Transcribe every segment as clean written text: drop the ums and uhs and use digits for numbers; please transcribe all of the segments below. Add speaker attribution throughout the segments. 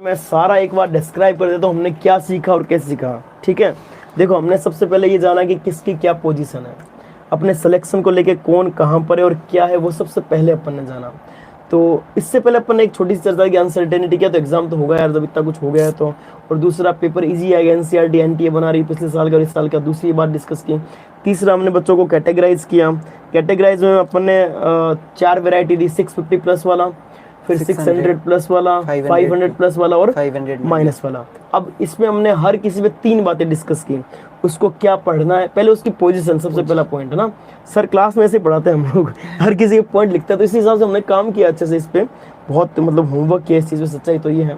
Speaker 1: मैं सारा एक बार डिस्क्राइब कर देता हूँ हमने क्या सीखा और कैसे सीखा। ठीक है, देखो हमने सबसे पहले ये जाना कि किसकी क्या पोजीशन है, अपने सिलेक्शन को लेके कौन कहाँ पर है और क्या है, वो सबसे पहले अपन ने जाना। तो इससे पहले अपन ने एक छोटी सी चर्चा की अनसर्टेनिटी क्या, तो एग्जाम तो होगा यार, जब इतना कुछ हो गया है तो। और दूसरा पेपर इजी आएगा, एनसीईआरटी एनटीए बना रही पिछले साल का और इस साल का, दूसरी बात डिस्कस की। तीसरा हमने बच्चों को कैटेगराइज किया। कैटेगराइज में अपन ने 4 वैरायटी दी, 650 प्लस वाला, फिर 600 प्लस वाला, 500 प्लस वाला और 500 माइनस वाला। अब इसमें हमने हर किसी पे 3 बातें डिस्कस की, उसको क्या पढ़ना है, पहले उसकी पोजीशन सबसे पहला पॉइंट है ना। सर क्लास में ऐसे पढ़ाते हैं हम लोग, हर किसी का पॉइंट लिखता है, तो इसी हिसाब से हमने काम किया अच्छे से इस पे, बहुत मतलब होमवर्क किया इस चीज़ में, सच्चाई तो ये है।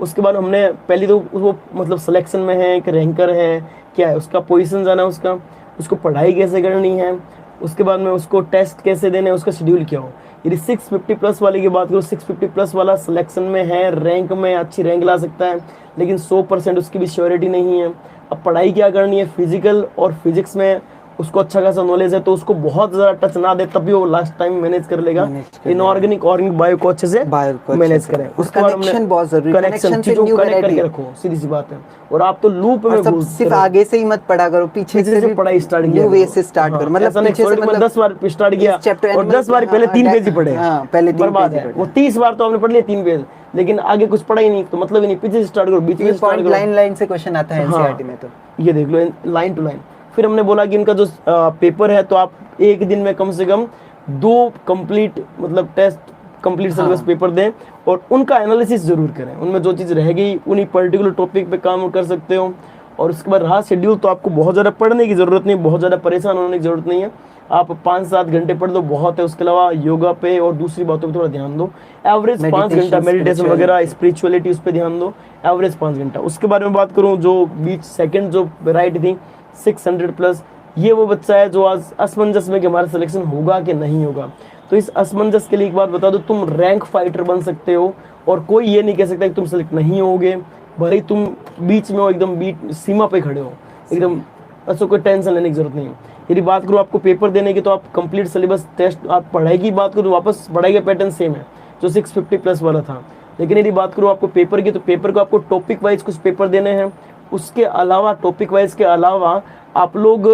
Speaker 1: उसके बाद हमने पहले तो वो मतलब सिलेक्शन में है कि रैंकर है, क्या है उसका पोजीशन जाना है, उसको पढ़ाई कैसे करनी है, उसके बाद में उसको टेस्ट कैसे देने हैं, उसका शेड्यूल क्या हो। यदि 650 प्लस वाले की बात करो, 650 प्लस वाला सिलेक्शन में है, रैंक में अच्छी रैंक ला सकता है, लेकिन 100% उसकी भी श्योरिटी नहीं है। अब पढ़ाई क्या करनी है, फिजिकल और फिजिक्स में उसको अच्छा खासा नॉलेज है, तो उसको बहुत ज़्यादा टच ना दे, तब भी वो लास्ट टाइम मैनेज कर लेगा। इनऑर्गेनिक ऑर्गेनिक बायो को अच्छे से मैनेज करें। उसका कनेक्शन बहुत जरूरी है, कनेक्शन से न्यू कनेक्ट करके रखो, सीधी सी बात है। और आप तो लूप में
Speaker 2: सिर्फ आगे से ही मत पढ़ा करो, पीछे से पढ़ाई स्टार्ट न्यू वे से स्टार्ट करो। मतलब पीछे से मतलब
Speaker 1: 10 बार स्टार्ट किया और 10 बार पहले 3 पेज ही पढ़े,
Speaker 2: पहले
Speaker 1: बर्बाद है वो। 30 बार तो आपने पढ़ लिया 3 पेज, लेकिन आगे कुछ पढ़ा ही नहीं, तो मतलब ही नहीं। पीछे से स्टार्ट करो, बीच में स्टार्ट करो,
Speaker 2: लाइन से क्वेश्चन आता है एनसीईआरटी में, तो
Speaker 1: ये देख लो लाइन टू लाइन। फिर हमने बोला कि इनका जो पेपर है, तो आप एक दिन में कम से कम 2 कंप्लीट मतलब टेस्ट कंप्लीट सिलेबस पेपर दें और उनका एनालिसिस जरूर करें। उनमें जो चीज़ रह गई उन्हीं पर्टिकुलर टॉपिक पे काम कर सकते हो। और उसके बाद रहा शेड्यूल, तो आपको बहुत ज़्यादा पढ़ने की ज़रूरत नहीं, बहुत ज़्यादा परेशान होने की ज़रूरत नहीं है। आप 5-7 घंटे पढ़ दो, बहुत है। उसके अलावा योगा पे और दूसरी बातों पे थोड़ा ध्यान दो। एवरेज 5 घंटा मेडिटेशन वगैरह, स्पिरिचुअलिटी, उस पर ध्यान दो, एवरेज 5 घंटा। उसके बारे में बात करूँ, जो बीच सेकंड जो वैरायटी थी 600 प्लस, ये वो बच्चा है जो आज असमंजस में कि हमारा सिलेक्शन होगा कि नहीं होगा। तो इस असमंजस के लिए एक बात बता दो, तुम रैंक फाइटर बन सकते हो और कोई ये नहीं कह सकता कि तुम सिलेक्ट नहीं होगे, भले तुम बीच में हो, एकदम बीच सीमा पे खड़े हो एकदम, अच्छा कोई टेंशन लेने की जरूरत नहीं है। यदि बात करो आपको पेपर देने की, तो आप कंप्लीट सिलेबस टेस्ट, आप पढ़ाई की बात करो तो वापस पढ़ाई का पैटर्न सेम है जो 650 प्लस वाला था। लेकिन यदि बात करो आपको पेपर की, तो पेपर को आपको टॉपिक वाइज कुछ पेपर देने हैं, उसके अलावा टॉपिक वाइज के अलावा आप लोग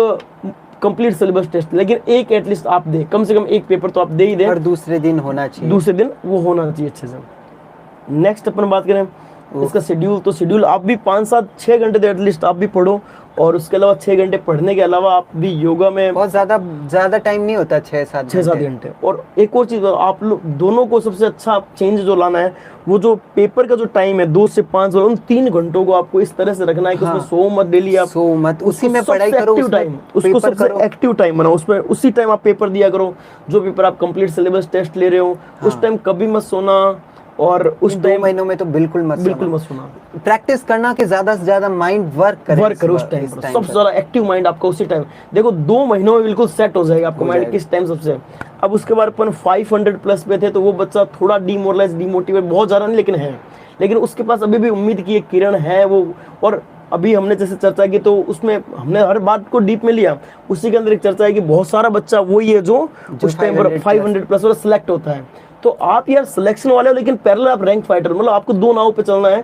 Speaker 1: कंप्लीट सिलेबस टेस्ट, लेकिन एक एटलीस्ट आप दे, कम से कम एक पेपर तो आप दे ही दें,
Speaker 2: और दूसरे दिन होना चाहिए,
Speaker 1: दूसरे दिन वो होना चाहिए अच्छे से। नेक्स्ट अपन बात करें इसका शेड्यूल, तो शेड्यूल आप भी 5-7-6 घंटे तो एटलीस्ट आप भी पढ़ो, और उसके अलावा 6 घंटे पढ़ने के अलावा आप भी योगा में,
Speaker 2: बहुत ज़्यादा टाइम नहीं होता, 6-7
Speaker 1: घंटे। और एक और चीज़, आप लोग दोनों को सबसे अच्छा चेंज जो लाना है, वो जो पेपर का जो टाइम है 2 से 5, उन 3 घंटों को आपको इस तरह से रखना है कि उसमें सो मत डेली, आप
Speaker 2: सो मत, उसी में पढ़ाई करो,
Speaker 1: उसको सबसे एक्टिव टाइम बनाओ, उसमें उसी टाइम आप पेपर दिया करो। जो पेपर आप कंप्लीट सिलेबस टेस्ट ले रहे हो उस टाइम कभी मत सोना, और उस
Speaker 2: 2 महीनों में तो बिल्कुल मत
Speaker 1: सुना।
Speaker 2: प्रैक्टिस करना कि ज्यादा से ज्यादा माइंड वर्क करो उस टाइम,
Speaker 1: सबसे ज्यादा एक्टिव माइंड आपका उसी टाइम। देखो 2 महीनों में बिल्कुल सेट हो जाएगा आपका माइंड किस टाइम सबसे। अब उसके बाद अपन 500 प्लस पे थे, तो वो बच्चा थोड़ा डिमोटिवेट बहुत ज्यादा नहीं, लेकिन है, लेकिन उसके पास अभी भी उम्मीद की एक किरण है वो। और अभी हमने जैसे चर्चा की, तो उसमें हमने हर बात को डीप में लिया, उसी के अंदर एक चर्चा है कि बहुत सारा बच्चा वही है जो उस टाइम पर 500 प्लस वाला सिलेक्ट होता है। तो आप यार सिलेक्शन वाले हो, लेकिन पैरेलल आप रैंक फाइटर, मतलब आपको 2 नाव पे चलना है।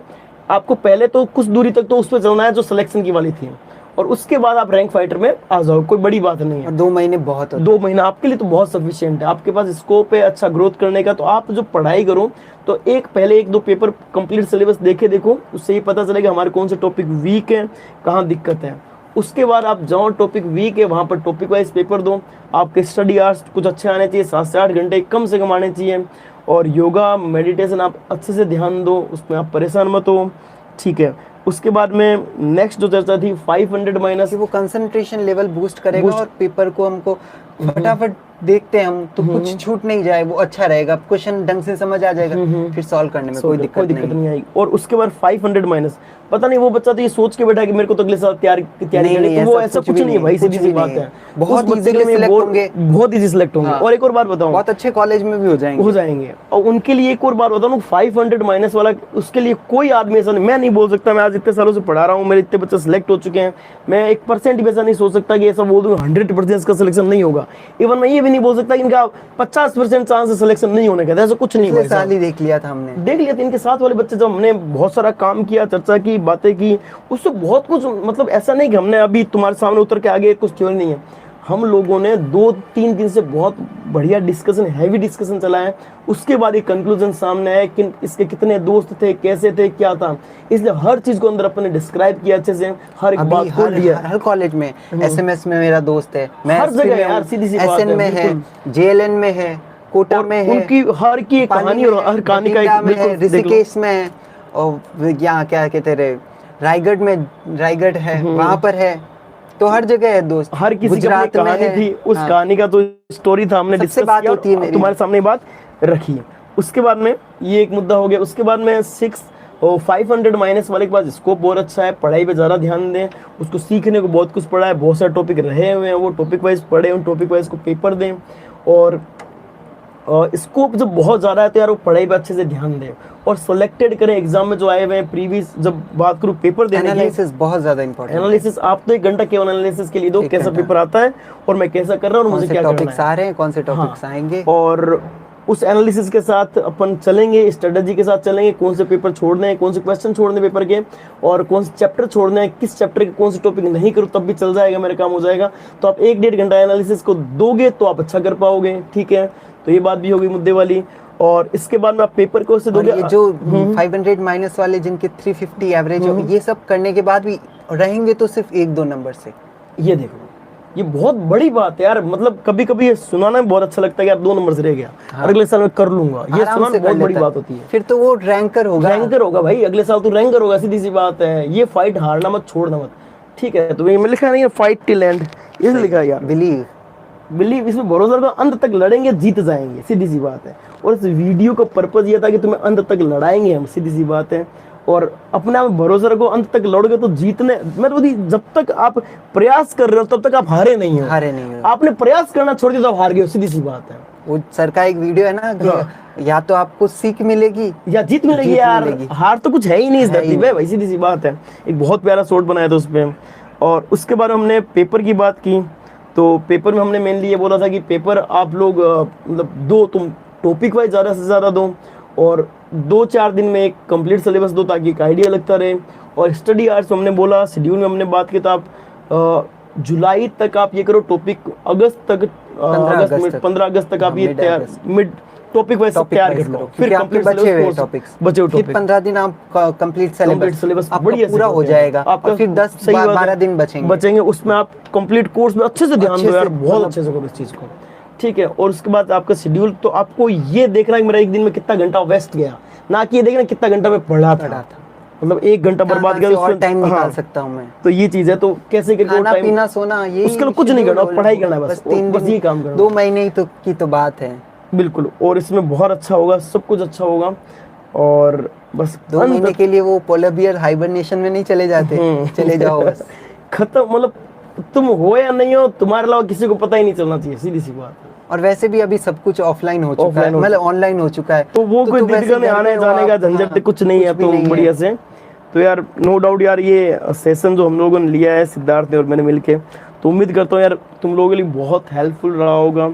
Speaker 1: आपको पहले तो कुछ दूरी तक तो उस पे चलना है जो सिलेक्शन की वाली थी, और उसके बाद आप रैंक फाइटर में आ जाओ, कोई बड़ी बात नहीं है।
Speaker 2: 2 महीने बहुत,
Speaker 1: 2 महीना आपके लिए तो बहुत सफिशिएंट है। आपके पास स्कोप है अच्छा ग्रोथ करने का, तो आप जो पढ़ाई करो, तो पहले 1-2 पेपर कंप्लीट सिलेबस देखो, उससे ही पता चलेगा हमारे कौन से टॉपिक वीक है, कहाँ दिक्कत है। उसके बाद आप जहाँ टॉपिक वीक है वहाँ पर टॉपिक वाइज पेपर दो। आपके स्टडी आवर्स कुछ अच्छे आने चाहिए, 7 से 8 घंटे कम से कम आने चाहिए। और योगा मेडिटेशन आप अच्छे से ध्यान दो, उसमें आप परेशान मत हो, ठीक है। उसके बाद में नेक्स्ट जो चर्चा थी 500 माइनस,
Speaker 2: वो कंसंट्रेशन लेवल बूस्ट करेगा, और पेपर को हमको फटाफट देखते हैं हम, तो कुछ छूट नहीं जाए, वो अच्छा रहेगा, क्वेश्चन ढंग से समझ आ जाएगा, फिर सॉल्व करने में कोई दिक्कत नहीं आएगी।
Speaker 1: और उसके बाद 500 माइनस, पता नहीं वो बच्चा तो ये सोच के बैठा कि मेरे को तो अगले साल तैयारी करनी है, वो ऐसा कुछ नहीं है भाई, सीधी सी बात है,
Speaker 2: बहुत इजीली सिलेक्ट होंगे,
Speaker 1: बहुत इजी सिलेक्ट होंगे। और एक और बात बताऊं,
Speaker 2: बहुत अच्छे कॉलेज में भी हो जाएंगे।
Speaker 1: और उनके लिए एक और बात बताऊं, 500 माइनस वाला, उसके लिए कोई आदमी ऐसा नहीं, मैं नहीं बोल सकता, मैं आज इतने सालों से पढ़ा रहा हूँ, मेरे इतने बच्चे सिलेक्ट हो चुके हैं, मैं 1% भी ऐसा नहीं सोच सकता कि ऐसा बोल दूं 100% इसका सिलेक्शन नहीं होगा। इवन मैं ये भी भी नहीं बोल सकता कि इनका 50% चांस है सिलेक्शन नहीं होने का, ऐसा कुछ नहीं
Speaker 2: पिछले
Speaker 1: भाई
Speaker 2: साल
Speaker 1: साहब।
Speaker 2: ही देख लिया था हमने।
Speaker 1: देख लिया था इनके साथ वाले बच्चे, जब हमने बहुत सारा काम किया, चर्चा की, बातें की, उससे बहुत कुछ, मतलब ऐसा नहीं कि हमने अभी तुम्हारे सामने उतर के आगे कुछ थ्योरी नहीं है, हम लोगों ने 2-3 दिन से बहुत बढ़िया डिस्कशन, हैवी डिस्कशन चला है, उसके बाद एक कंक्लूजन सामने आया कि इसके कितने दोस्त थे, कैसे थे, क्या था, इसलिए हर चीज को अंदर अपन ने डिस्क्राइब किया अच्छे से, हर एक बात खोल लिया।
Speaker 2: हर कॉलेज में एसएमएस में मेरा दोस्त है, मैं
Speaker 1: हर जगह यार, सीधी सी बात
Speaker 2: एसएन
Speaker 1: है,
Speaker 2: में है,
Speaker 1: बिल्कुल।
Speaker 2: जेएलएन में है, कोटा में है,
Speaker 1: उनकी हर की एक कहानी और हर कहानी का एक, बिल्कुल देख लो।
Speaker 2: ऋषिकेश में है, और यहाँ क्या कहते रहे, रायगढ़ में, रायगढ़ है वहां पर है, तो हर जगह है दोस्त।
Speaker 1: हर किसी की अपनी कहानी थी, उस कहानी का तो स्टोरी था, हमने डिस्कस किया
Speaker 2: होती है
Speaker 1: और तुम्हारे सामने बात रखी है। उसके बाद में ये एक मुद्दा हो गया। उसके बाद में 500 माइनस वाले के पास स्कोप बहुत अच्छा है, पढ़ाई पे ज़्यादा ध्यान दें, उसको सीखने को बहुत कुछ पढ़ा है, बहुत सारे टॉपिक रहे हुए हैं, वो टॉपिक वाइज पढ़े, उन टॉपिक वाइज को पेपर दें, और स्कोप जब बहुत ज़्यादा है तो यार वो पढ़ाई पे अच्छे से ध्यान दें और सिलेक्टेड करें एग्जाम में जो आए हुए हैं प्रीवियस। जब बात करूँ पेपर देने की,
Speaker 2: एनालिसिस बहुत ज़्यादा इंपॉर्टेंट है।
Speaker 1: एनालिसिस आप तो 1 घंटा केवल एनालिसिस के लिए दो, कैसा पेपर आता है और मैं कैसा कर रहा हूँ और मुझे क्या करना
Speaker 2: टॉपिक्स आ रहे हैं, कौन से टॉपिक्स आएंगे,
Speaker 1: और उस एनालिसिस के साथ अपन चलेंगे, स्ट्रेटजी के साथ चलेंगे, कौन से पेपर छोड़ने हैं, कौन से क्वेश्चन छोड़ने पेपर के, और कौन से चैप्टर छोड़ने हैं, किस चैप्टर के कौन से टॉपिक नहीं करूँ तब भी चल जाएगा, मेरा काम हो जाएगा। तो आप 1-1.5 घंटा एनालिसिस को दोगे तो आप अच्छा कर पाओगे, ठीक है। तो ये बात भी होगी मुद्दे वाली। और इसके बाद में आप पेपर को से दोगे।
Speaker 2: ये जो 500 माइनस वाले जिनके 350 एवरेज हो, ये सब करने के बाद भी रहेंगे तो सिर्फ 1-2 नंबर से।
Speaker 1: ये देखो, ये बहुत बड़ी बात है यार, मतलब कभी कभी ये सुनाना बहुत अच्छा लगता है कि यार 2 नंबर से रह गया, अगले साल मैं कर लूंगा, ये सुनाना बहुत बड़ी बात होती है।
Speaker 2: फिर तो वो रैंकर होगा,
Speaker 1: रैंकर होगा भाई, अगले साल तो रैंकर होगा, सीधी सी बात है। ये फाइट हारना मत, छोड़ना मत, ठीक है। तो ये लिखा नहीं है फाइट टिल एंड, ये लिखा है यार, बिलीव, इसमें भरोसा रखो, अंत तक लड़ेंगे, जीत जाएंगे, सीधी सी बात है। और इस वीडियो का पर्पज ये था कि तुम्हें अंत तक लड़ाएंगे हम, सीधी सी बात है। और अपने आप भरोसा रखो, अंत तक लड़ोगे तो जीतने, मैं तो जब तक आप प्रयास कर रहे हो तब तक आप हारे नहीं हो, आपने प्रयास करना छोड़ दिया तो आप हार गए हो, सीधी सी बात है।
Speaker 2: वो सर का एक वीडियो है ना कि या तो आपको सीख मिलेगी
Speaker 1: या जीत मिलेगी यार, हार तो कुछ है ही नहीं इस धरती पे भाई, सीधी सी बात है। एक बहुत प्यारा शॉट बनाया था उस पे। और उसके बाद हमने पेपर की बात की, तो पेपर में हमने मेनली ये बोला था कि पेपर आप लोग मतलब दो, तुम टॉपिक वाइज ज़्यादा से ज़्यादा दो, और 2-4 दिन में एक कंप्लीट सिलेबस दो ताकि एक आइडिया लगता रहे। और स्टडी आवर्स में हमने बोला, शेड्यूल में हमने बात की, तो आप जुलाई तक आप ये करो टॉपिक, अगस्त तक 15 अगस्त तक आप ये तैयार, मिड टॉपिक वाइज तैयार कर लो, फिर कंप्लीट सिलेबस टॉपिक्स बचे हुए,
Speaker 2: फिर 15 दिन आप कंप्लीट सिलेबस बढ़िया पूरा हो जाएगा, आपका फिर 10-12 दिन
Speaker 1: बचेंगे, उसमें आप कंप्लीट कोर्स में अच्छे से ध्यान दो यार, बहुत अच्छे से करो इस चीज को, ठीक है। और उसके बाद आपका शेड्यूल, तो आपको ये देखना है कि मेरा एक दिन में कितना घंटा वेस्ट गया, ना कि ये देखना कितना घंटा मैं पढ़ा था, मतलब 1 घंटा बर्बाद किया
Speaker 2: और टाइम निकाल सकता हूँ मैं,
Speaker 1: तो ये चीज है। तो कैसे करके
Speaker 2: खाना पीना सोना, ये
Speaker 1: उसके लिए कुछ नहीं करना, पढ़ाई करना है बस, बस ये काम करना।
Speaker 2: 2 महीने ही की तो बात है,
Speaker 1: बिल्कुल। और इसमें बहुत अच्छा होगा, सब कुछ अच्छा होगा। और बस
Speaker 2: 2 महीने के लिए वो पोलर बियर हाइबरनेशन में नहीं चले जाते, चले जाओ बस,
Speaker 1: खत्म, मतलब तुम हो या नहीं हो, तुम्हारे अलावा किसी को पता ही नहीं चलना चाहिए, सीधी सी बात।
Speaker 2: और वैसे भी अभी सब कुछ ऑफलाइन हो चुका है, मतलब ऑनलाइन हो चुका है,
Speaker 1: तो वो कोई दिक्कत नहीं, आने जाने का झंझट कुछ नहीं है, तो बढ़िया से। तो यार नो डाउट यार, ये सेशन जो हम लोगों ने लिया है सिद्धार्थ ने और मैंने मिलके, तो उम्मीद करता हूँ यार तुम लोगों के लिए बहुत हेल्पफुल रहा होगा।